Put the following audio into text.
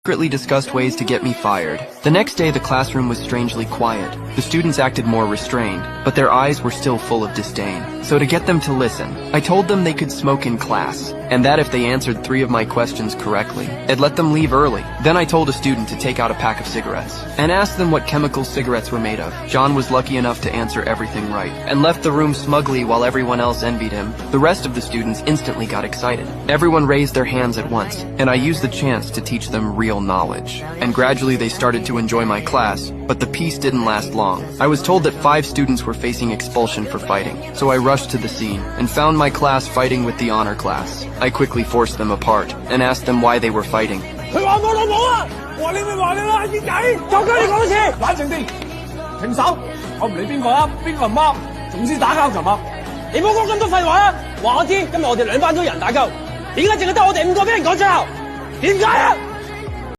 secretly discussed ways to get me fired. The next day, the classroom was strangely quiet. The students acted more restrained, but their eyes were still full of disdain. So to get them to listen, I told them they could smoke in class, and that if they answered 3 of my questions correctly, I'd let them leave early. Then I told a student to take out a pack of cigarettes, and asked them what chemicals cigarettes were made of. John was lucky enough to answer everything right, and left the room smugly while everyone else envied him. The rest of the students instantly got excited. Everyone raised their hands at once, and I used the chance to teach them real knowledge. And gradually they started to enjoy my class, but the peace didn't last long. I was told that 5 students were facing expulsion for fighting, so I rushed to the scene and found my class fighting with the honor class. I quickly forced them apart and asked them why they were fighting. 佢話我老母啊！我話你咪話你啦，軒仔，就跟你講一次，冷靜啲，停手！我唔理邊個啱，邊個唔啱，總之打交就啱。你唔好講咁多廢話啦！話我知，今日我哋2班都有人打交，點解淨係得我哋5個俾人趕出校？點解啊？